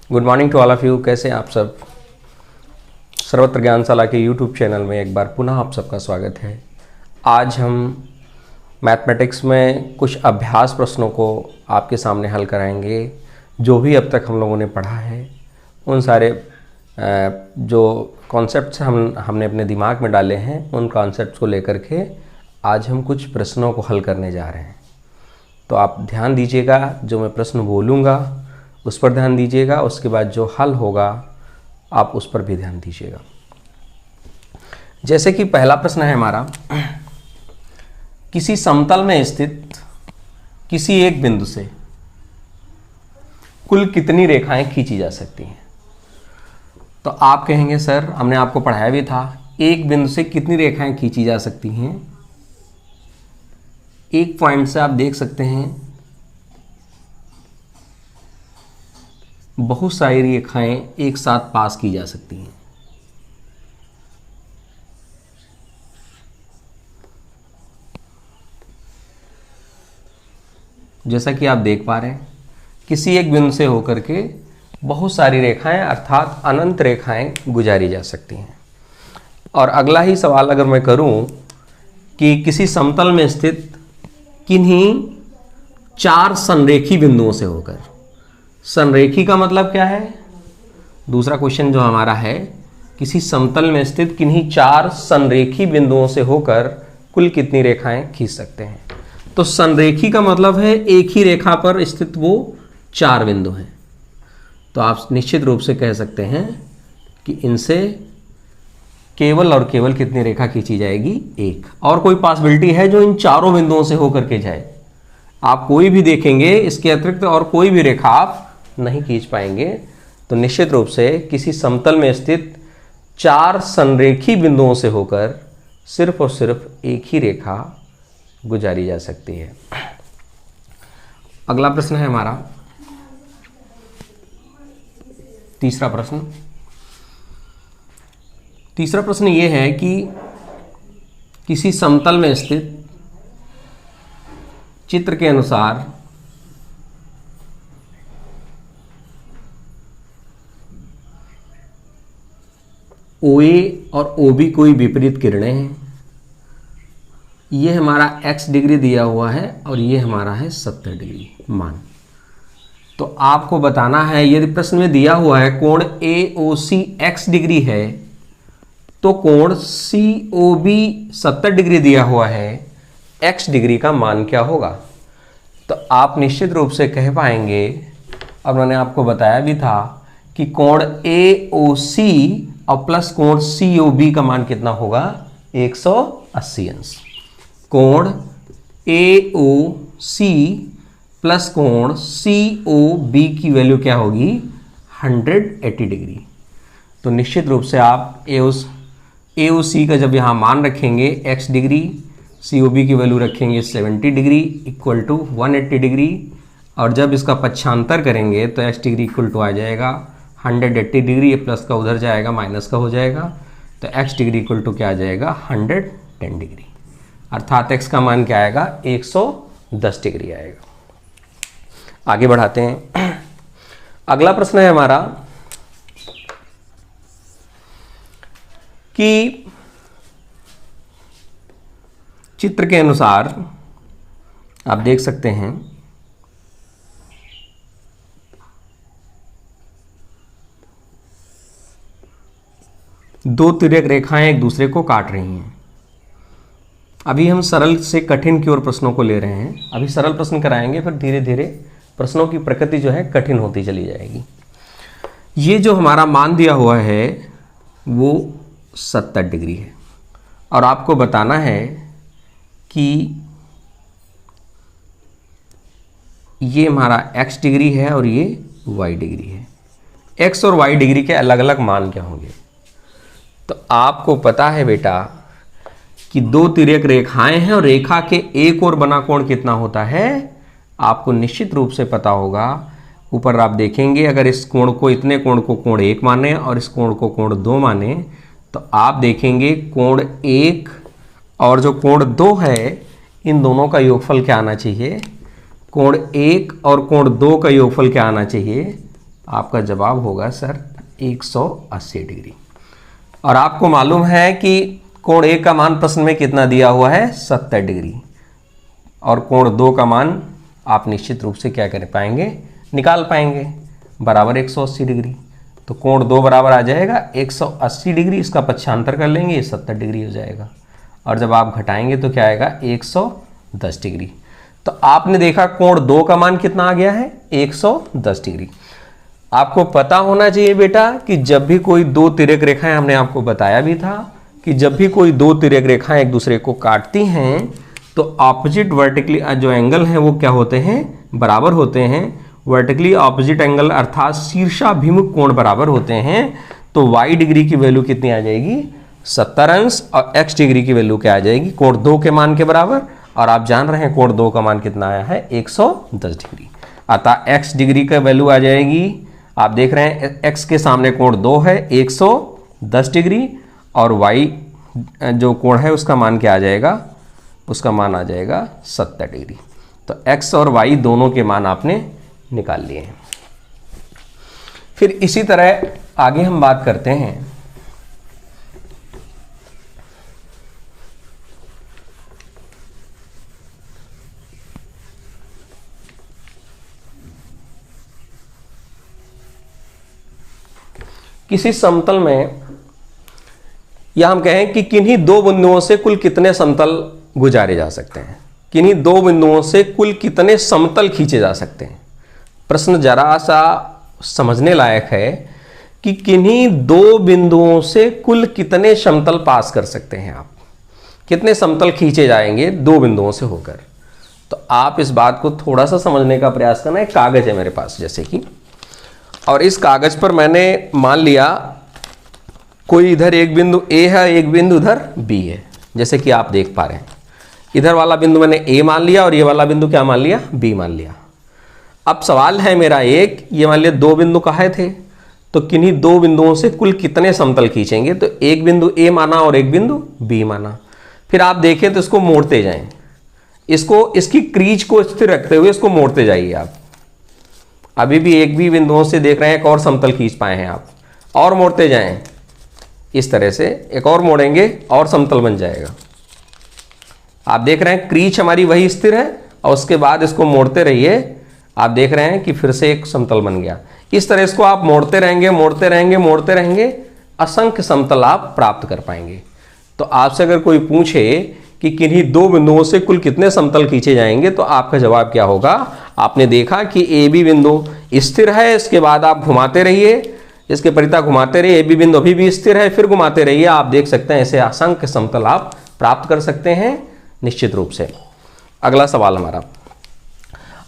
Good morning to all of you. कैसे हैं आप सब? सर्वत्र ज्ञानशाला के यूट्यूब चैनल में एक बार पुनः आप सबका स्वागत है। आज हम मैथमेटिक्स में कुछ अभ्यास प्रश्नों को आपके सामने हल कराएंगे। जो भी अब तक हम लोगों ने पढ़ा है उन सारे जो कॉन्सेप्ट्स हमने अपने दिमाग में डाले हैं उन कॉन्सेप्ट्स को लेकर के आज हम कुछ प्रश्नों को हल करने जा रहे हैं। तो आप ध्यान दीजिएगा, जो मैं प्रश्न बोलूँगा उस पर ध्यान दीजिएगा, उसके बाद जो हल होगा आप उस पर भी ध्यान दीजिएगा। जैसे कि पहला प्रश्न है हमारा, किसी समतल में स्थित किसी एक बिंदु से कुल कितनी रेखाएं खींची जा सकती हैं? तो आप कहेंगे सर हमने आपको पढ़ाया भी था, एक बिंदु से कितनी रेखाएं खींची जा सकती हैं। एक पॉइंट से आप देख सकते हैं बहुत सारी रेखाएं एक साथ पास की जा सकती हैं। जैसा कि आप देख पा रहे हैं, किसी एक बिंदु से होकर के बहुत सारी रेखाएं अर्थात अनंत रेखाएं गुजारी जा सकती हैं। और अगला ही सवाल अगर मैं करूं कि किसी समतल में स्थित किन्हीं चार संरेखी बिंदुओं से होकर, संरेखी का मतलब क्या है? दूसरा क्वेश्चन जो हमारा है, किसी समतल में स्थित किन्हीं चार संरेखी बिंदुओं से होकर कुल कितनी रेखाएं खींच सकते हैं। तो संरेखी का मतलब है एक ही रेखा पर स्थित वो चार बिंदु हैं। तो आप निश्चित रूप से कह सकते हैं कि इनसे केवल और केवल कितनी रेखा खींची जाएगी? एक। और कोई पॉसिबिलिटी है जो इन चारों बिंदुओं से होकर के जाए? आप कोई भी देखेंगे इसके अतिरिक्त और कोई भी रेखा आप नहीं खींच पाएंगे। तो निश्चित रूप से किसी समतल में स्थित चार संरेखी बिंदुओं से होकर सिर्फ और सिर्फ एक ही रेखा गुजारी जा सकती है। अगला प्रश्न है हमारा तीसरा प्रश्न। तीसरा प्रश्न ये है कि किसी समतल में स्थित चित्र के अनुसार OA और OB कोई विपरीत किरणें हैं। ये हमारा x डिग्री दिया हुआ है और ये हमारा है 70 डिग्री मान। तो आपको बताना है, यदि प्रश्न में दिया हुआ है कोण AOC x डिग्री है तो कोण COB 70 डिग्री दिया हुआ है, x डिग्री का मान क्या होगा? तो आप निश्चित रूप से कह पाएंगे, और मैंने आपको बताया भी था कि कोण AOC और प्लस कोण COB का मान कितना होगा? 180 अंश। कोण AOC प्लस कोण COB की वैल्यू क्या होगी? 180 डिग्री। तो निश्चित रूप से आप AOC का जब यहाँ मान रखेंगे x डिग्री, COB की वैल्यू रखेंगे 70 डिग्री इक्वल टू 180 डिग्री, और जब इसका पक्षांतर करेंगे तो x डिग्री इक्वल टू आ जाएगा 180 डिग्री। ये प्लस का उधर जाएगा, माइनस का हो जाएगा, तो x डिग्री इक्वल टू क्या आ जाएगा? 110 डिग्री। अर्थात x का मान क्या आएगा? 110 डिग्री आएगा। आगे बढ़ाते हैं। अगला प्रश्न है हमारा कि चित्र के अनुसार आप देख सकते हैं दो तिर्यक रेखाएं एक दूसरे को काट रही हैं। अभी हम सरल से कठिन की ओर प्रश्नों को ले रहे हैं। अभी सरल प्रश्न कराएंगे, फिर धीरे धीरे प्रश्नों की प्रकृति जो है कठिन होती चली जाएगी। ये जो हमारा मान दिया हुआ है वो 70 डिग्री है, और आपको बताना है कि ये हमारा x डिग्री है और ये y डिग्री है। x और y डिग्री के अलग अलग मान क्या होंगे? तो आपको पता है बेटा कि दो तिर्यक रेखाएं हैं और रेखा के एक ओर बना कोण कितना होता है? आपको निश्चित रूप से पता होगा। ऊपर आप देखेंगे, अगर इस कोण को, इतने कोण को कोण 1 माने और इस कोण को कोण 2 माने, तो आप देखेंगे कोण 1 और जो कोण 2 है, इन दोनों का योगफल क्या आना चाहिए? कोण 1 और कोण 2 का योगफल क्या आना चाहिए? आपका जवाब होगा सर 180 डिग्री। और आपको मालूम है कि कोण ए का मान प्रश्न में कितना दिया हुआ है, 70 डिग्री, और कोण 2 का मान आप निश्चित रूप से क्या कर पाएंगे, निकाल पाएंगे, बराबर 180 डिग्री। तो कोण 2 बराबर आ जाएगा 180 डिग्री, इसका पक्षांतर कर लेंगे, ये 70 डिग्री हो जाएगा, और जब आप घटाएंगे तो क्या आएगा, 110 डिग्री। तो आपने देखा कोण 2 का मान कितना आ गया है, 110 डिग्री। आपको पता होना चाहिए बेटा कि जब भी कोई दो तिर्यक रेखाएं, हमने आपको बताया भी था कि जब भी कोई दो तिर्यक रेखाएं एक दूसरे को काटती हैं तो ऑपोजिट वर्टिकली जो एंगल हैं वो क्या होते हैं, बराबर होते हैं। वर्टिकली ऑपोजिट एंगल अर्थात शीर्षाभिमुख कोण बराबर होते हैं। तो y डिग्री की वैल्यू कितनी आ जाएगी, 70 अंश, और x डिग्री की वैल्यू क्या आ जाएगी, कोण 2 के मान के बराबर। और आप जान रहे हैं कोण 2 का मान कितना आया है, 110 डिग्री। अतः x डिग्री का वैल्यू आ जाएगी, आप देख रहे हैं x के सामने कोण 2 है 110 डिग्री, और y जो कोण है उसका मान क्या आ जाएगा, उसका मान आ जाएगा 70 डिग्री। तो x और y दोनों के मान आपने निकाल लिए हैं। फिर इसी तरह आगे हम बात करते हैं किसी समतल में, या हम कहें कि किन्हीं दो बिंदुओं से कुल कितने समतल गुजारे जा सकते हैं, किन्हीं दो बिंदुओं से कुल कितने समतल खींचे जा सकते हैं। प्रश्न जरा सा समझने लायक है कि किन्हीं दो बिंदुओं से कुल कितने समतल पास कर सकते हैं आप, कितने समतल खींचे जाएंगे दो बिंदुओं से होकर। तो आप इस बात को थोड़ा सा समझने का प्रयास करना। एक कागज है मेरे पास जैसे कि, और इस कागज पर मैंने मान लिया कोई इधर एक बिंदु A है, एक बिंदु इधर B है, जैसे कि आप देख पा रहे हैं। इधर वाला बिंदु मैंने A मान लिया और ये वाला बिंदु क्या मान लिया, B मान लिया। अब सवाल है मेरा एक, ये मान लिया दो बिंदु कहाँ थे, तो किन्हीं दो बिंदुओं से कुल कितने समतल खींचेंगे। तो एक बिंदु A माना और एक बिंदु B माना। फिर आप देखें तो इसको मोड़ते जाएं, इसको इसकी क्रीज को स्थिर रखते हुए इसको मोड़ते जाइए आप। अभी भी एक भी बिंदुओं से देख रहे हैं एक और समतल खींच पाए हैं आप, और मोड़ते जाएं इस तरह से, एक और मोड़ेंगे और समतल बन जाएगा। आप देख रहे हैं क्रीच हमारी वही स्थिर है, और उसके बाद इसको मोड़ते रहिए, आप देख रहे हैं कि फिर से एक समतल बन गया। इस तरह इसको आप मोड़ते रहेंगे, मोड़ते रहेंगे, मोड़ते रहेंगे, असंख्य समतल आप प्राप्त कर पाएंगे। तो आपसे अगर कोई पूछे कि किन्हीं दो बिंदुओं से कुल कितने समतल खींचे जाएंगे, तो आपका जवाब क्या होगा। आपने देखा कि ए बी बिंदु स्थिर है, इसके बाद आप घुमाते रहिए, इसके परिता घुमाते रहिए, ए बी बिंदु अभी भी स्थिर है, फिर घुमाते रहिए। आप देख सकते हैं ऐसे असंख्य समतल आप प्राप्त कर सकते हैं निश्चित रूप से। अगला सवाल हमारा,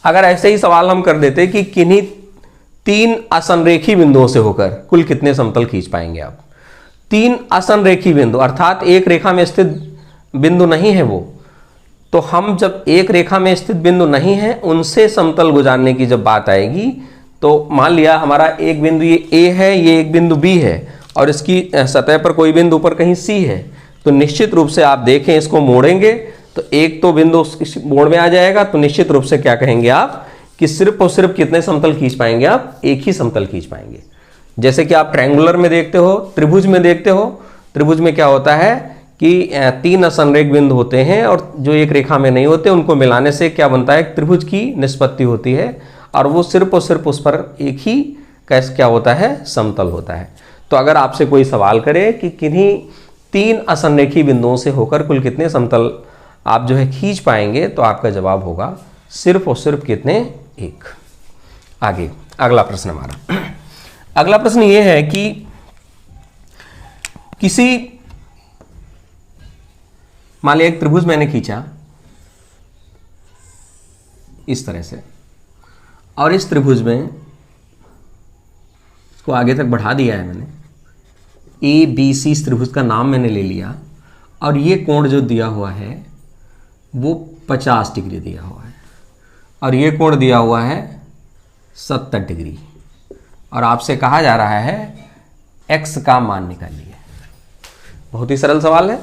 अगर ऐसे ही सवाल हम कर देते कि किन्हीं तीन असंरेखी बिंदुओं से होकर कुल कितने समतल खींच पाएंगे आप। तीन असंरेखी बिंदु अर्थात एक रेखा में स्थित बिंदु नहीं है वो, तो हम जब एक रेखा में स्थित बिंदु नहीं है उनसे समतल गुजारने की जब बात आएगी, तो मान लिया हमारा एक बिंदु ये A है, ये एक बिंदु B है, और इसकी सतह पर कोई बिंदु ऊपर कहीं C है। तो निश्चित रूप से आप देखें इसको मोड़ेंगे तो एक तो बिंदु उसकी मोड़ में आ जाएगा, तो निश्चित रूप से क्या कहेंगे आप कि सिर्फ और सिर्फ कितने समतल खींच पाएंगे आप, एक ही समतल खींच पाएंगे। जैसे कि आप ट्रायंगुलर में देखते हो, त्रिभुज में देखते हो, त्रिभुज में क्या होता है कि तीन असंरेख बिंदु होते हैं और जो एक रेखा में नहीं होते उनको मिलाने से क्या बनता है, त्रिभुज की निष्पत्ति होती है, और वो सिर्फ और सिर्फ उस पर एक ही कैसे क्या होता है, समतल होता है। तो अगर आपसे कोई सवाल करे कि किन्हीं तीन असंरेखी बिंदुओं से होकर कुल कितने समतल आप जो है खींच पाएंगे, तो आपका जवाब होगा सिर्फ और सिर्फ कितने, एक। आगे अगला प्रश्न हमारा, अगला प्रश्न ये है कि किसी, मान लिया एक त्रिभुज मैंने खींचा इस तरह से, और इस त्रिभुज में इसको आगे तक बढ़ा दिया है मैंने, ए बी सी इस त्रिभुज का नाम मैंने ले लिया, और ये कोण जो दिया हुआ है वो 50 डिग्री दिया हुआ है, और ये कोण दिया हुआ है 70 डिग्री, और आपसे कहा जा रहा है x का मान निकालिए। बहुत ही सरल सवाल है,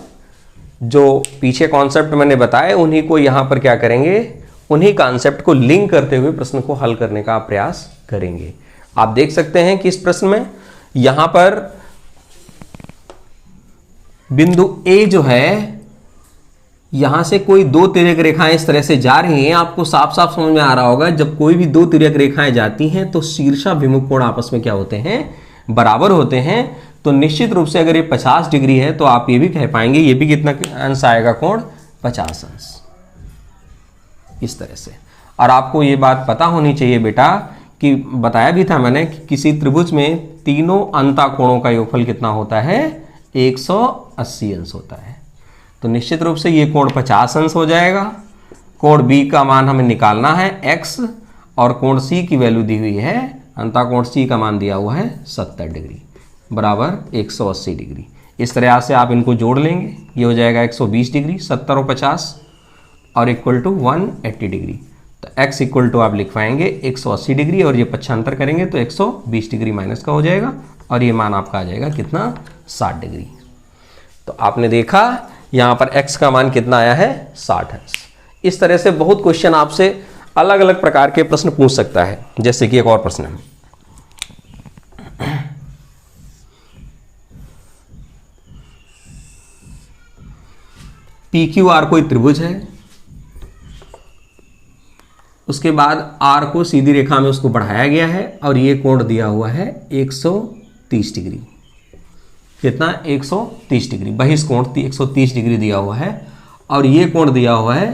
जो पीछे कॉन्सेप्ट मैंने बताए उन्हीं को यहाँ पर क्या करेंगे, उन्हीं कॉन्सेप्ट को लिंक करते हुए प्रश्न को हल करने का प्रयास करेंगे। आप देख सकते हैं कि इस प्रश्न में यहां पर बिंदु ए जो है, यहां से कोई दो तिर्यक रेखाएं इस तरह से जा रही हैं। आपको साफ साफ समझ में आ रहा होगा, जब कोई भी दो तिर्यक रेखाएं जाती हैं तो शीर्षाभिमुख कोण आपस में क्या होते हैं, बराबर होते हैं। तो निश्चित रूप से अगर ये 50 डिग्री है तो आप ये भी कह पाएंगे ये भी कितना अंश आएगा, कोण 50 अंश, इस तरह से। और आपको ये बात पता होनी चाहिए बेटा कि बताया भी था मैंने कि किसी त्रिभुज में तीनों अंतःकोणों का योगफल कितना होता है, 180 अंश होता है। तो निश्चित रूप से ये कोण 50 अंश हो जाएगा। कोण बी का मान हमें निकालना है x, और कोण सी की वैल्यू दी हुई है, अंतःकोण सी का मान दिया हुआ है 70 डिग्री बराबर 180 डिग्री। इस तरह से आप इनको जोड़ लेंगे, ये हो जाएगा 120 डिग्री, 70 और 50 और इक्वल टू 180 डिग्री। तो x इक्वल टू आप लिख पाएंगे 180 डिग्री, और ये पक्षांतर करेंगे तो 120 डिग्री माइनस का हो जाएगा, और ये मान आपका आ जाएगा कितना, 60 डिग्री। तो आपने देखा यहाँ पर x का मान कितना आया है, 60 अंश। इस तरह से बहुत क्वेश्चन आपसे अलग अलग प्रकार के प्रश्न पूछ सकता है। जैसे कि एक और प्रश्न है, PQR कोई त्रिभुज है, उसके बाद R को सीधी रेखा में उसको बढ़ाया गया है, और ये कोण दिया हुआ है 130 डिग्री। कितना, 130 डिग्री। बहिष्कोण 130 डिग्री दिया हुआ है, और ये कोण दिया हुआ है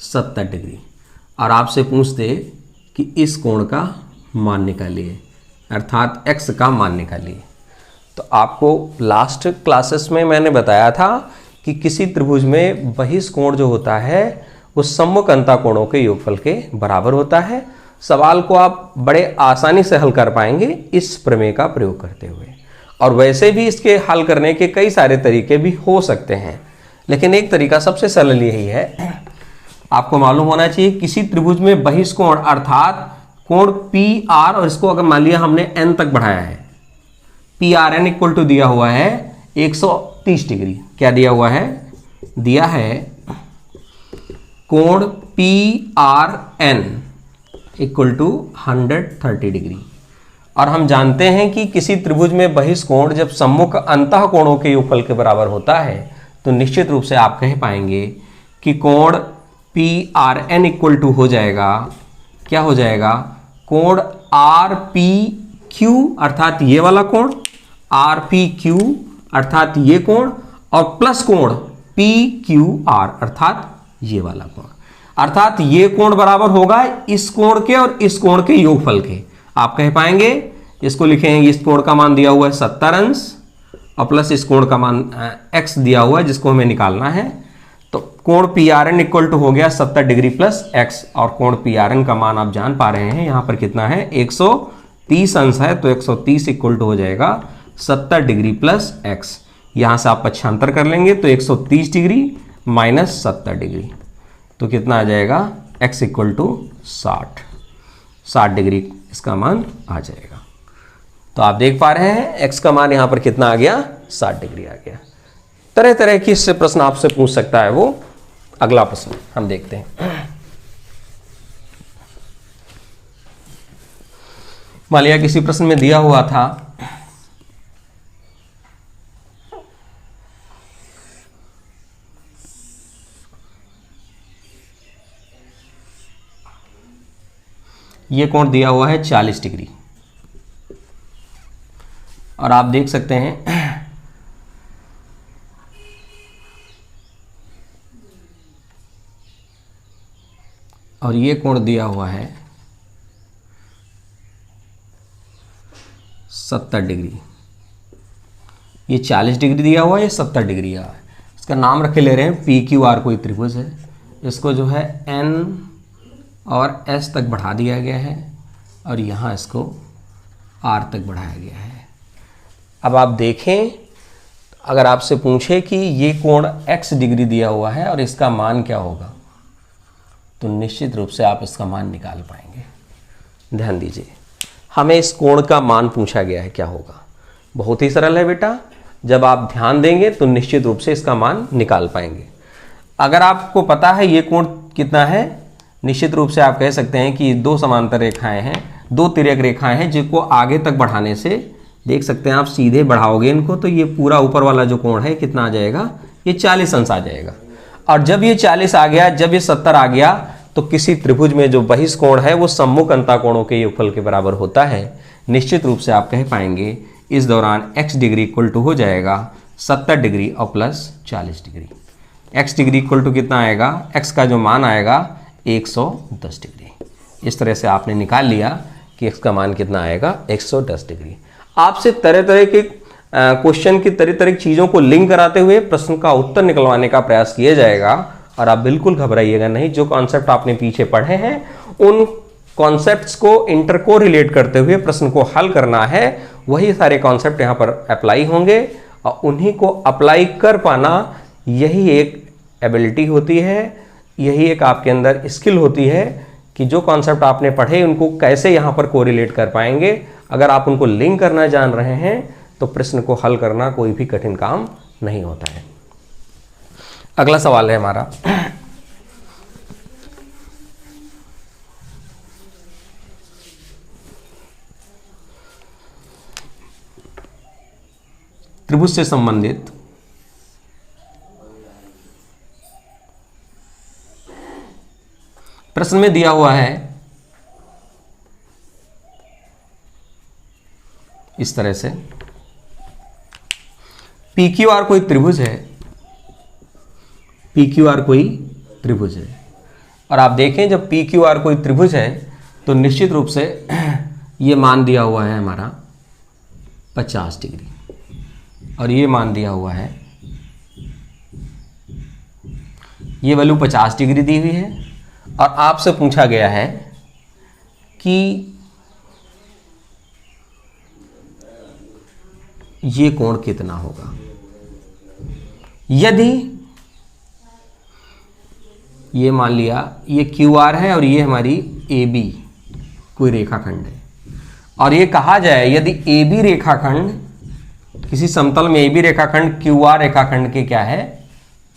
70 डिग्री। और आपसे पूछते कि इस कोण का मान निकालिए, अर्थात x का मान निकालिए। तो आपको लास्ट क्लासेस में मैंने बताया था कि किसी त्रिभुज में बहिष्कोण जो होता है वो सम्मुख अंतःकोणों के योगफल के बराबर होता है। सवाल को आप बड़े आसानी से हल कर पाएंगे इस प्रमेय का प्रयोग करते हुए। और वैसे भी इसके हल करने के कई सारे तरीके भी हो सकते हैं, लेकिन एक तरीका सबसे सरल यही है। आपको मालूम होना चाहिए किसी त्रिभुज में बहिष्कोण अर्थात कोण PR, और इसको अगर मान लिया हमने n तक बढ़ाया है, PRN इक्वल टू दिया हुआ है 130 डिग्री। क्या दिया हुआ है, दिया है कोण PRN इक्वल टू 130 डिग्री। और हम जानते हैं कि किसी त्रिभुज में बहिष्कोण जब सम्मुख अंतःकोणों के योगफल के बराबर होता है तो निश्चित रूप से आप कह पाएंगे कि कोण PRN इक्वल टू हो जाएगा, क्या हो जाएगा, कोण RPQ अर्थात ये वाला कोण, RPQ अर्थात ये कोण, और प्लस कोण PQR अर्थात ये वाला कोण। अर्थात ये कोण बराबर होगा इस कोण के और इस कोण के योगफल के। आप कह पाएंगे, इसको लिखेंगे, इस कोण का मान दिया हुआ है 70 अंश, और प्लस इस कोण का मान x दिया हुआ है जिसको हमें निकालना है। तो कोण PRN इक्वल टू हो गया 70 डिग्री प्लस x, और कोण PRN का मान आप जान पा रहे हैं यहाँ पर कितना है, 130 अंश है। तो 130 इक्वल टू हो जाएगा 70 डिग्री प्लस x। यहाँ से आप पक्षांतर कर लेंगे तो 130 डिग्री माइनस 70 डिग्री, तो कितना आ जाएगा, x इक्वल टू 60 डिग्री इसका मान आ जाएगा। तो आप देख पा रहे हैं x का मान यहाँ पर कितना आ गया, 60 डिग्री आ गया। तरह तरह की इससे प्रश्न आपसे पूछ सकता है वो। अगला प्रश्न हम देखते हैं। मान लिया किसी प्रश्न में दिया हुआ था ये कोण दिया हुआ है 40 डिग्री, और आप देख सकते हैं और ये कोण दिया हुआ है 70 डिग्री। ये 40 डिग्री दिया हुआ है, ये 70 डिग्री दिया है। इसका नाम रखे ले रहे हैं PQR कोई त्रिभुज है। इसको जो है N और S तक बढ़ा दिया गया है, और यहाँ इसको R तक बढ़ाया गया है। अब आप देखें, अगर आपसे पूछे कि ये कोण x डिग्री दिया हुआ है और इसका मान क्या होगा, तो निश्चित रूप से आप इसका मान निकाल पाएंगे। ध्यान दीजिए, हमें इस कोण का मान पूछा गया है, क्या होगा। बहुत ही सरल है बेटा, जब आप ध्यान देंगे तो निश्चित रूप से इसका मान निकाल पाएंगे। अगर आपको पता है ये कोण कितना है, निश्चित रूप से आप कह सकते हैं कि दो समांतर रेखाएं हैं, दो तिर्यक रेखाएं हैं जिनको आगे तक बढ़ाने से देख सकते हैं आप, सीधे बढ़ाओगे इनको तो ये पूरा ऊपर वाला जो कोण है कितना आ जाएगा, ये 40 अंश आ जाएगा। और जब ये 40 आ गया, जब ये 70 आ गया, तो किसी त्रिभुज में जो बहिष्कोण है वो सम्मुख अंतःकोणों के योगफल के बराबर होता है। निश्चित रूप से आप कह पाएंगे इस दौरान x डिग्री इक्वल टू हो जाएगा 70 डिग्री और plus 40 degree. x degree equal to कितना आएगा, x का जो मान आएगा 110 डिग्री। इस तरह से आपने निकाल लिया कि x का मान कितना आएगा, 110 डिग्री। आपसे तरह तरह के क्वेश्चन की तरह तरह की चीज़ों को लिंक कराते हुए प्रश्न का उत्तर निकलवाने का प्रयास किया जाएगा। और आप बिल्कुल घबराइएगा नहीं, जो कॉन्सेप्ट आपने पीछे पढ़े हैं उन कॉन्सेप्ट्स को इंटर रिलेट करते हुए प्रश्न को हल करना है। वही सारे कॉन्सेप्ट यहाँ पर अप्लाई होंगे और उन्हीं को अप्लाई कर पाना यही एक एबिलिटी होती है, यही एक आपके अंदर स्किल होती है कि जो कॉन्सेप्ट आपने पढ़े उनको कैसे यहाँ पर कोरिलेट कर पाएंगे। अगर आप उनको लिंक करना जान रहे हैं तो प्रश्न को हल करना कोई भी कठिन काम नहीं होता है। अगला सवाल है हमारा, त्रिभुज से संबंधित प्रश्न में दिया हुआ है इस तरह से, PQR कोई त्रिभुज है, PQR कोई त्रिभुज है। और आप देखें जब PQR कोई त्रिभुज है तो निश्चित रूप से ये मान दिया हुआ है हमारा 50 डिग्री और ये मान दिया हुआ है, ये वैल्यू 50 डिग्री दी हुई है। और आपसे पूछा गया है कि ये कोण कितना होगा। यदि ये मान लिया ये QR है और ये हमारी AB कोई रेखाखंड है, और ये कहा जाए यदि AB रेखाखंड किसी समतल में AB रेखाखंड QR रेखाखंड के क्या है,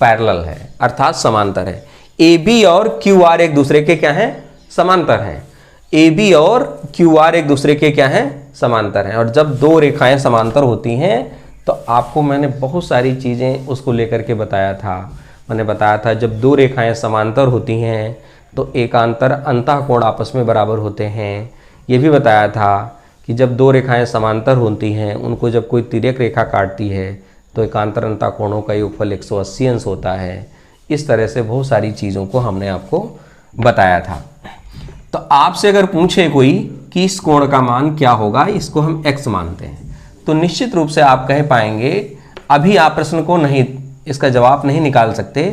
पैरेलल है, अर्थात समांतर है। AB और QR एक दूसरे के क्या है, समांतर हैं। AB और QR एक दूसरे के क्या हैं, समांतर हैं। और जब दो रेखाएं समांतर होती हैं तो आपको मैंने बहुत सारी चीज़ें उसको लेकर के बताया था। मैंने बताया था जब दो रेखाएं समांतर होती हैं तो एकांतर अंतःकोण आपस में बराबर होते हैं। ये भी बताया था कि जब दो रेखाएं समांतर होती हैं उनको जब कोई तिर्यक रेखा काटती है तो एकांतर अंतःकोणों का योगफल 180 अंश होता है। इस तरह से बहुत सारी चीज़ों को हमने आपको बताया था। तो आपसे अगर पूछे कोई कि इस कोण का मान क्या होगा, इसको हम x मानते हैं, तो निश्चित रूप से आप कह पाएंगे, अभी आप प्रश्न को नहीं, इसका जवाब नहीं निकाल सकते।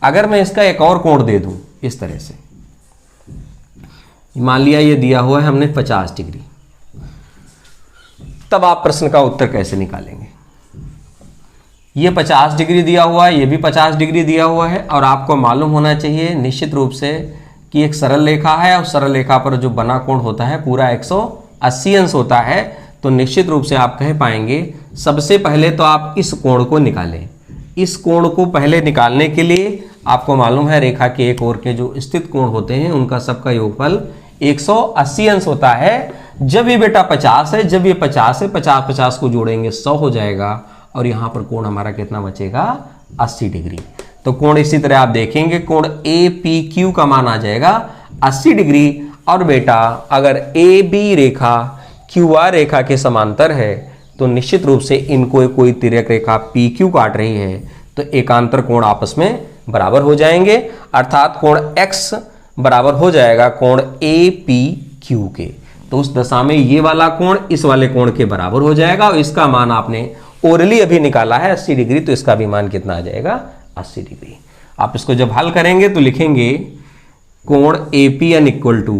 अगर मैं इसका एक और कोण दे दूं इस तरह से, मान लिया ये दिया हुआ है हमने 50 डिग्री, तब आप प्रश्न का उत्तर कैसे निकालेंगे। ये 50 डिग्री दिया हुआ है, ये भी 50 डिग्री दिया हुआ है, और आपको मालूम होना चाहिए निश्चित रूप से कि एक सरल रेखा है और सरल रेखा पर जो बना कोण होता है पूरा 180 अंश होता है। तो निश्चित रूप से आप कह पाएंगे सबसे पहले तो आप इस कोण को निकालें। इस कोण को पहले निकालने के लिए आपको मालूम है रेखा के एक ओर के जो स्थित कोण होते हैं उनका सबका योगफल 180 अंश होता है। जब ये बेटा 50 है, जब ये 50 है, 50 को जोड़ेंगे 100 हो जाएगा, और यहाँ पर कोण हमारा कितना बचेगा, 80 डिग्री। तो कोण इसी तरह आप देखेंगे, कोण APQ का मान आ जाएगा 80 डिग्री। और बेटा अगर AB रेखा QR रेखा के समांतर है तो निश्चित रूप से इनको कोई तिर्यक रेखा PQ काट रही है तो एकांतर कोण आपस में बराबर हो जाएंगे, अर्थात कोण X बराबर हो जाएगा कोण APQ के। तो उस दशा में ये वाला कोण इस वाले कोण के बराबर हो जाएगा, और इसका मान आपने ओरली अभी निकाला है 80 डिग्री, तो इसका भी मान कितना आ जाएगा, 80 डिग्री। आप इसको जब हल करेंगे तो लिखेंगे कोण APN equal to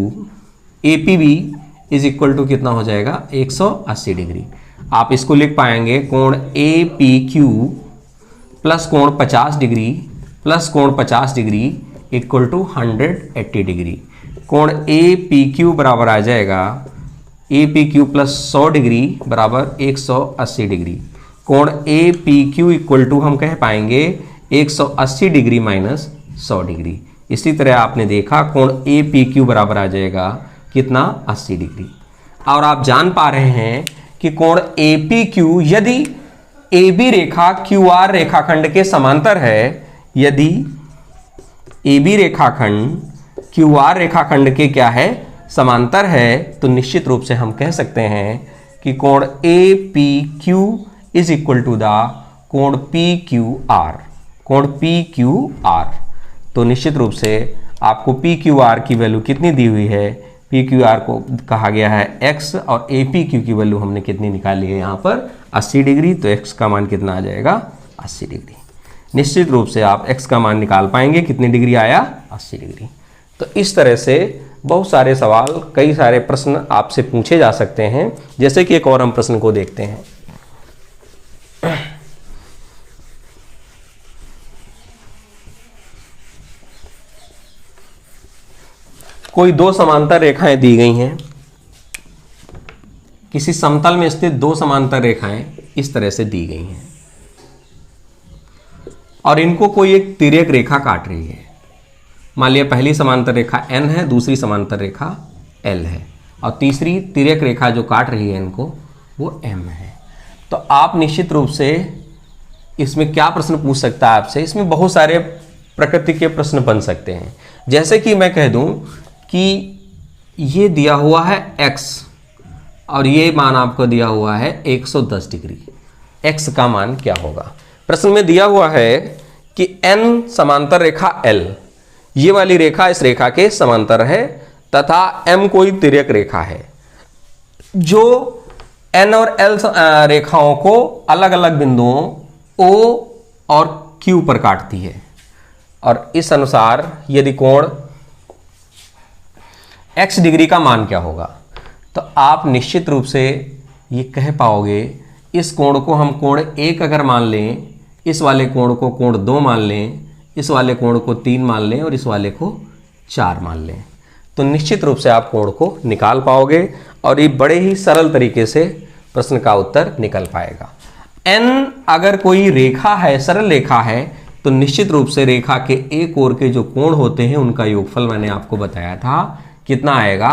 APB is equal to कितना हो जाएगा, 180 डिग्री। आप इसको लिख पाएंगे कोण APQ प्लस कोण 50 डिग्री प्लस कोण 50 डिग्री इक्वल टू 180 डिग्री। कोण APQ बराबर आ जाएगा APQ प्लस 100 डिग्री बराबर 180 डिग्री। कोण APQ इक्वल टू हम कह पाएंगे 180 डिग्री माइनस 100 डिग्री। इसी तरह आपने देखा कोण APQ बराबर आ जाएगा कितना, 80 डिग्री। और आप जान पा रहे हैं कि कोण APQ यदि AB रेखा QR रेखाखंड के समांतर है, यदि AB रेखाखंड QR रेखाखंड के क्या है, समांतर है, तो निश्चित रूप से हम कह सकते हैं कि कोण APQ is equal to the कोण PQR, कोण PQR। तो निश्चित रूप से आपको PQR की वैल्यू कितनी दी हुई है, PQR को कहा गया है x और APQ की वैल्यू हमने कितनी निकाली है यहाँ पर 80 डिग्री। तो x का मान कितना आ जाएगा 80 डिग्री। निश्चित रूप से आप x का मान निकाल पाएंगे, कितनी डिग्री आया 80 डिग्री। तो इस तरह से बहुत सारे सवाल, कई सारे प्रश्न आपसे पूछे जा सकते हैं। जैसे कि एक और हम प्रश्न को देखते हैं। कोई दो समांतर रेखाएं दी गई हैं, किसी समतल में स्थित दो समांतर रेखाएं इस तरह से दी गई हैं और इनको कोई एक तिर्यक रेखा काट रही है। मान लिया पहली समांतर रेखा n है, दूसरी समांतर रेखा l है और तीसरी तिर्यक रेखा जो काट रही है इनको वो m है। तो आप निश्चित रूप से इसमें क्या प्रश्न पूछ सकता है आपसे, इसमें बहुत सारे प्रकृति के प्रश्न बन सकते हैं। जैसे कि मैं कह दूं कि ये दिया हुआ है x और ये मान आपको दिया हुआ है 110 डिग्री, x का मान क्या होगा। प्रश्न में दिया हुआ है कि n समांतर रेखा l, ये वाली रेखा इस रेखा के समांतर है तथा m कोई तिर्यक रेखा है जो n और l रेखाओं को अलग अलग बिंदुओं O और Q पर काटती है। और इस अनुसार यदि कोण x डिग्री का मान क्या होगा, तो आप निश्चित रूप से ये कह पाओगे, इस कोण को हम कोण 1 अगर मान लें, इस वाले कोण को कोण 2 मान लें, इस वाले कोण को 3 मान लें और इस वाले को 4 मान लें, तो निश्चित रूप से आप कोण को निकाल पाओगे और ये बड़े ही सरल तरीके से प्रश्न का उत्तर निकल पाएगा। n अगर कोई रेखा है, सरल रेखा है, तो निश्चित रूप से रेखा के एक ओर के जो कोण होते हैं उनका योगफल मैंने आपको बताया था, कितना आएगा,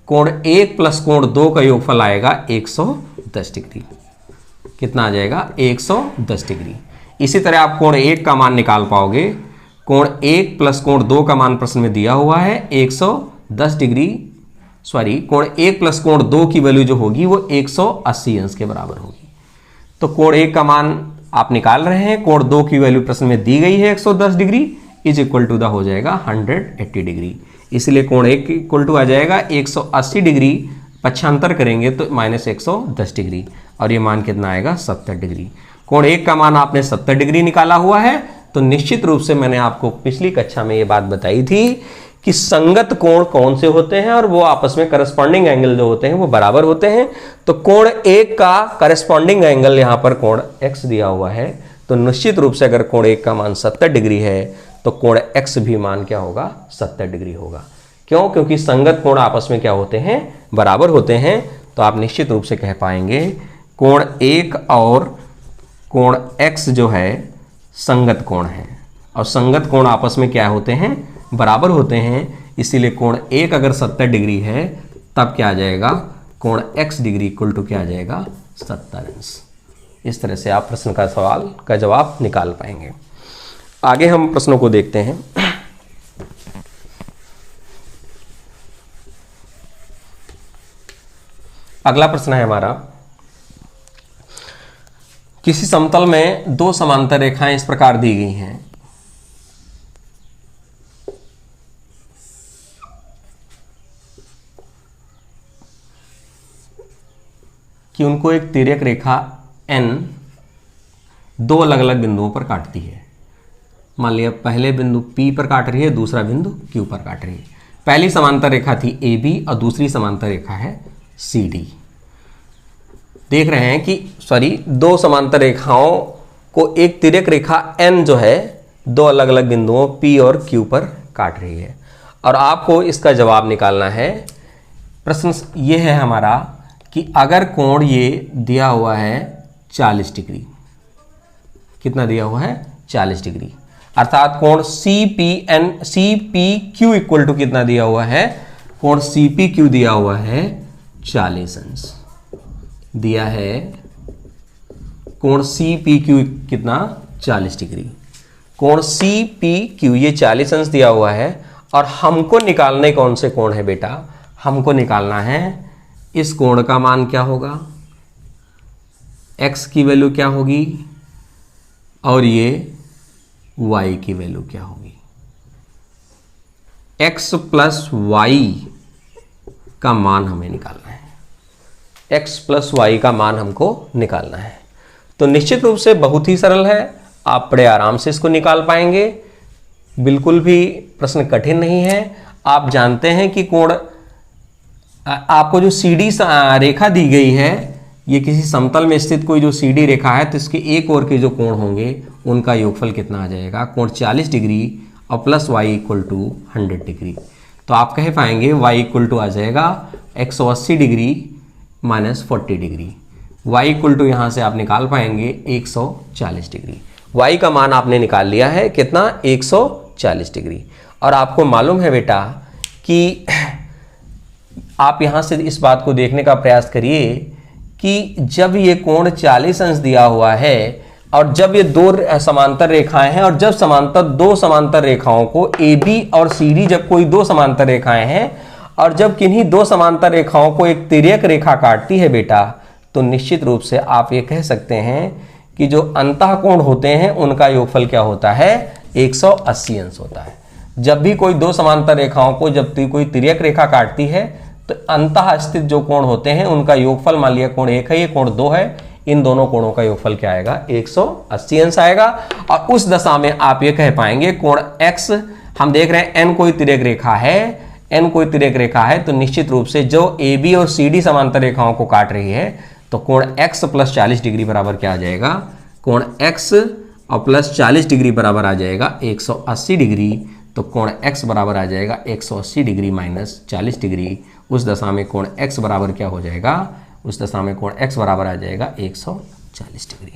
कोण 1 प्लस कोण 2 का योगफल आएगा 110 डिग्री। कितना आ जाएगा 110 डिग्री। इसी तरह आप कोण 1 का मान निकाल पाओगे, कोण 1 प्लस कोण 2 का मान प्रश्न में दिया हुआ है 110 डिग्री, सॉरी कोण 1 प्लस कोण 2 की वैल्यू जो होगी वो 180 अंश के बराबर होगी। तो कोण 1 का मान आप निकाल रहे हैं, कोण 2 की वैल्यू प्रश्न में दी गई है 110 degree, is equal to the हो जाएगा 180 डिग्री। इसलिए कोण 1 इक्वल टू आ जाएगा 180 डिग्री, पक्षांतर करेंगे तो -110 डिग्री और ये मान कितना आएगा 70 डिग्री। कोण 1 का मान आपने 70 डिग्री निकाला हुआ है, तो निश्चित रूप से मैंने आपको पिछली कक्षा में ये बात बताई थी कि संगत कोण कौन से होते हैं और वो आपस में करस्पॉन्डिंग एंगल जो होते हैं वो बराबर होते हैं। तो कोण 1 का करस्पॉन्डिंग एंगल यहाँ पर कोण x दिया हुआ है, तो निश्चित रूप से अगर कोण 1 का मान 70 डिग्री है तो कोण x भी मान क्या होगा 70 डिग्री होगा। क्यों? क्योंकि संगत कोण आपस में क्या होते हैं, बराबर होते हैं। तो आप निश्चित रूप से कह पाएंगे कोण 1 और कोण x जो है संगत कोण है और संगत कोण आपस में क्या होते हैं, बराबर होते हैं। इसीलिए कोण 1 अगर 70 डिग्री है तब क्या आ जाएगा, कोण x डिग्री इक्वल टू क्या आ जाएगा 70 अंश। इस तरह से आप प्रश्न का सवाल का जवाब निकाल पाएंगे। आगे हम प्रश्नों को देखते हैं। अगला प्रश्न है हमारा, किसी समतल में दो समांतर रेखाएं इस प्रकार दी गई हैं कि उनको एक तिर्यक रेखा n दो अलग अलग बिंदुओं पर काटती है। मान लिया पहले बिंदु P पर काट रही है, दूसरा बिंदु Q पर काट रही है। पहली समांतर रेखा थी AB और दूसरी समांतर रेखा है CD। देख रहे हैं कि दो समांतर रेखाओं को एक तिर्यक रेखा n जो है दो अलग अलग बिंदुओं P और Q पर काट रही है और आपको इसका जवाब निकालना है। प्रश्न ये है हमारा कि अगर कोण ये दिया हुआ है 40 डिग्री, कितना दिया हुआ है 40 डिग्री, अर्थात कोण CPQ इक्वल टू कितना दिया हुआ है, कोण CPQ दिया हुआ है 40 अंश दिया है। कोण सी पी क्यू कितना 40 डिग्री। कोण सी पी क्यू ये 40 अंश दिया हुआ है और हमको निकालने कौन से कोण है बेटा, हमको निकालना है इस कोण का मान क्या होगा, x की वैल्यू क्या होगी और ये y की वैल्यू क्या होगी। x प्लस वाई का मान हमें निकालना है, x प्लस वाई का मान हमको निकालना है। तो निश्चित रूप से बहुत ही सरल है, आप बड़े आराम से इसको निकाल पाएंगे, बिल्कुल भी प्रश्न कठिन नहीं है। आप जानते हैं कि कोण आपको जो CD रेखा दी गई है, ये किसी समतल में स्थित कोई जो CD रेखा है तो इसके एक ओर के जो कोण होंगे उनका योगफल कितना आ जाएगा, कोण 40 डिग्री और plus y equal to 100 degree. तो आप कह पाएंगे y इक्वल टू आ जाएगा 180 degree minus 40 degree. y equal to यहाँ से आप निकाल पाएंगे 140 डिग्री। y का मान आपने निकाल लिया है कितना, 140 डिग्री। और आपको मालूम है बेटा कि आप यहाँ से इस बात को देखने का प्रयास करिए कि जब ये कोण 40 अंश दिया हुआ है और जब ये दो समांतर रेखाएं हैं और जब दो समांतर रेखाओं को AB और CD, जब कोई दो समांतर रेखाएं हैं और जब किन्हीं दो समांतर रेखाओं को एक तिर्यक रेखा काटती है बेटा, तो निश्चित रूप से आप ये कह सकते हैं कि जो अंतः कोण होते हैं उनका योगफल क्या होता है, 180 अंश होता है। जब भी कोई दो समांतर रेखाओं को जब कोई तिर्यक रेखा काटती है तो अंतः स्थित जो कोण होते हैं उनका योगफल, मान लिया कोण 1 है, ये कोण 2 है, इन दोनों कोणों का योगफल क्या आएगा, 180 अंश आएगा। और उस दशा में आप ये कह पाएंगे कोण x, हम देख रहे हैं n कोई तिर्यक रेखा है, n कोई तिर्यक रेखा है, तो निश्चित रूप से जो AB और CD समांतर रेखाओं को काट रही है तो कोण x प्लस 40 डिग्री बराबर क्या आ जाएगा, कोण x और प्लस 40 डिग्री बराबर आ जाएगा 180 डिग्री। तो कोण x बराबर आ जाएगा 180 डिग्री माइनस 40 डिग्री। उस दशा में कोण x बराबर क्या हो जाएगा, उस दशा में कोण x बराबर आ जाएगा 140 डिग्री।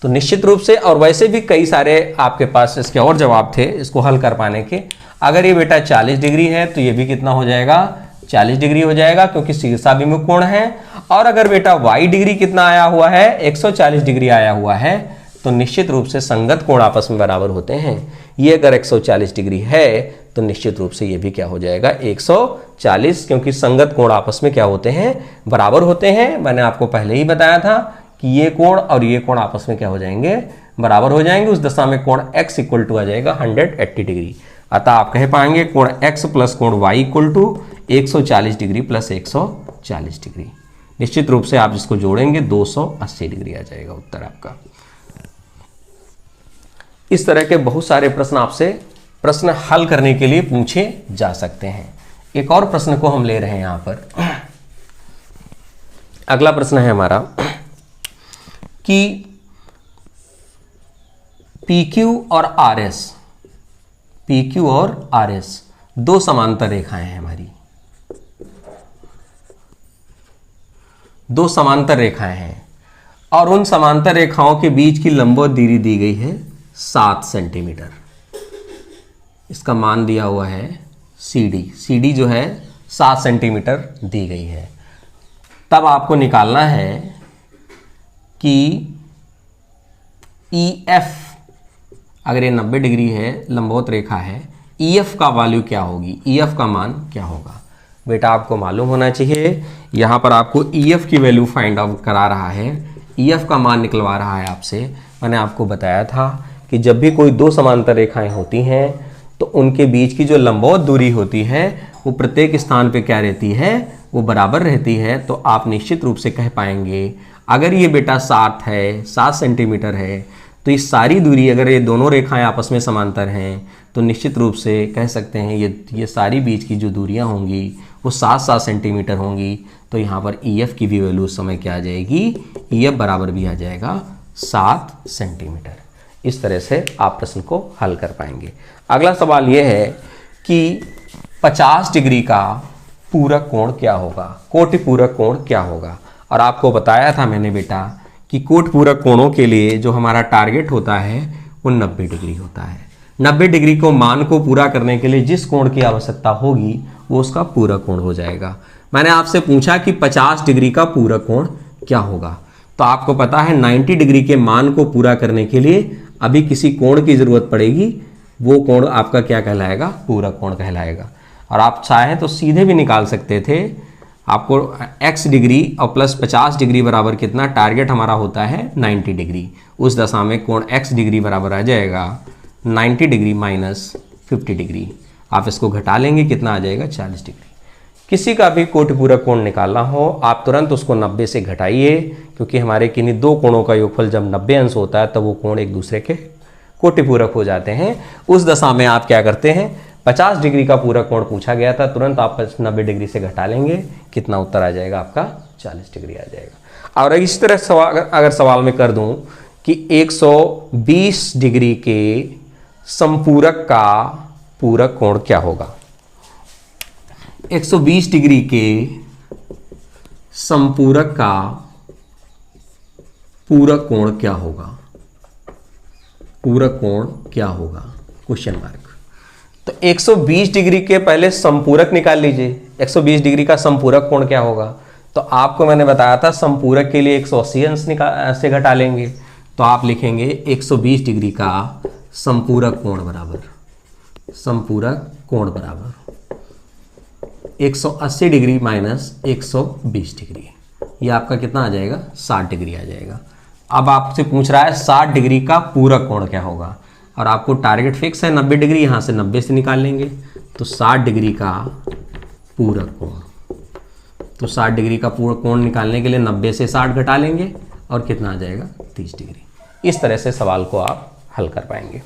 तो निश्चित रूप से, और वैसे भी कई सारे आपके पास इसके और जवाब थे इसको हल कर पाने के। अगर ये बेटा 40 डिग्री है तो ये भी कितना हो जाएगा, 40 डिग्री हो जाएगा क्योंकि शीर्षाभिमुख कोण है। और अगर बेटा y डिग्री कितना आया हुआ है, 140 डिग्री आया हुआ है, तो निश्चित रूप से संगत कोण आपस में बराबर होते हैं। ये अगर 140 डिग्री है तो निश्चित रूप से ये भी क्या हो जाएगा, 140, क्योंकि संगत कोण आपस में क्या होते हैं, बराबर होते हैं। मैंने आपको पहले ही बताया था कि ये कोण और ये कोण आपस में क्या हो जाएंगे, बराबर हो जाएंगे। उस दशा में कोण x इक्वल टू आ जाएगा 180 डिग्री। अतः आप कह पाएंगे कोण x प्लस कोण y equal to 140 degree plus 140 degree. निश्चित रूप से आप इसको जोड़ेंगे 280 डिग्री आ जाएगा उत्तर आपका। इस तरह के बहुत सारे प्रश्न आपसे प्रश्न हल करने के लिए पूछे जा सकते हैं। एक और प्रश्न को हम ले रहे हैं यहां पर। अगला प्रश्न है हमारा कि PQ और RS दो समांतर रेखाएं हैं हमारी, दो समांतर रेखाएं हैं और उन समांतर रेखाओं के बीच की लंबवत दूरी दी गई है 7 सेंटीमीटर। इसका मान दिया हुआ है CD जो है 7 सेंटीमीटर दी गई है। तब आपको निकालना है कि EF, अगर ये 90 डिग्री है, लंबवत रेखा है, EF का वैल्यू क्या होगी, EF का मान क्या होगा। बेटा आपको मालूम होना चाहिए, यहाँ पर आपको EF की वैल्यू फाइंड आउट करा रहा है, EF का मान निकलवा रहा है आपसे। मैंने आपको बताया था कि जब भी कोई दो समांतर रेखाएं होती हैं तो उनके बीच की जो लंबवत दूरी होती है वो प्रत्येक स्थान पे क्या रहती है, वो बराबर रहती है। तो आप निश्चित रूप से कह पाएंगे अगर ये बेटा 7 सेंटीमीटर है तो इस सारी दूरी, अगर ये दोनों रेखाएं आपस में समांतर हैं तो निश्चित रूप से कह सकते हैं ये सारी बीच की जो दूरियां होंगी वो 7 सेंटीमीटर होंगी। तो यहाँ पर EF की भी वैल्यू उस समय क्या आ जाएगी, EF बराबर भी आ जाएगा 7 सेंटीमीटर। इस तरह से आप प्रश्न को हल कर पाएंगे। अगला सवाल यह है कि 50 डिग्री का पूरक कोण क्या होगा, कोटि पूरक कोण क्या होगा। और आपको बताया था मैंने बेटा कि कोटि पूरक कोणों के लिए जो हमारा टारगेट होता है वो 90 डिग्री होता है। 90 डिग्री को मान को पूरा करने के लिए जिस कोण की आवश्यकता होगी वो उसका पूरक कोण हो जाएगा। मैंने आपसे पूछा कि 50 डिग्री का पूरक कोण क्या होगा, तो आपको पता है 90 डिग्री के मान को पूरा करने के लिए अभी किसी कोण की जरूरत पड़ेगी, वो कोण आपका क्या कहलाएगा, पूरक कोण कहलाएगा। और आप चाहें तो सीधे भी निकाल सकते थे, आपको x डिग्री और प्लस 50 डिग्री बराबर कितना, टारगेट हमारा होता है 90 डिग्री, उस दशा में कोण x डिग्री बराबर आ जाएगा 90 डिग्री माइनस 50 डिग्री। आप इसको घटा लेंगे, कितना आ जाएगा 40 डिग्री। किसी का भी कोटिपूरक कोण निकालना हो आप तुरंत उसको 90 से घटाइए, क्योंकि हमारे किन्हीं दो कोणों का योगफल जब 90 अंश होता है तब वो कोण एक दूसरे के कोटिपूरक हो जाते हैं। उस दशा में आप क्या करते हैं, 50 डिग्री का पूरक कोण पूछा गया था, तुरंत आप 90 डिग्री से घटा लेंगे, कितना उत्तर आ जाएगा आपका 40 डिग्री आ जाएगा। और इस तरह सवाल अगर सवाल में कर दूं कि 120 डिग्री के संपूरक का पूरक कोण क्या होगा, 120 डिग्री के संपूरक का पूरक कोण क्या होगा, पूरक कोण क्या होगा, क्वेश्चन मार्क। तो 120 डिग्री के पहले संपूरक निकाल लीजिए, 120 डिग्री का संपूरक कोण क्या होगा। तो आपको मैंने बताया था संपूरक के लिए 180 अंश से घटा लेंगे, तो आप लिखेंगे 120 डिग्री का संपूरक कोण बराबर, संपूरक कोण बराबर 180 डिग्री माइनस 120 डिग्री, ये आपका कितना आ जाएगा 60 डिग्री आ जाएगा। अब आपसे पूछ रहा है 60 डिग्री का पूरक कोण क्या होगा, और आपको टारगेट फिक्स है 90 डिग्री, यहाँ से 90 से निकाल लेंगे, तो 60 डिग्री का पूरक कोण, तो 60 डिग्री का पूरक कोण निकालने के लिए 90 से 60 घटा लेंगे और कितना आ जाएगा 30 डिग्री। इस तरह से सवाल को आप हल कर पाएंगे।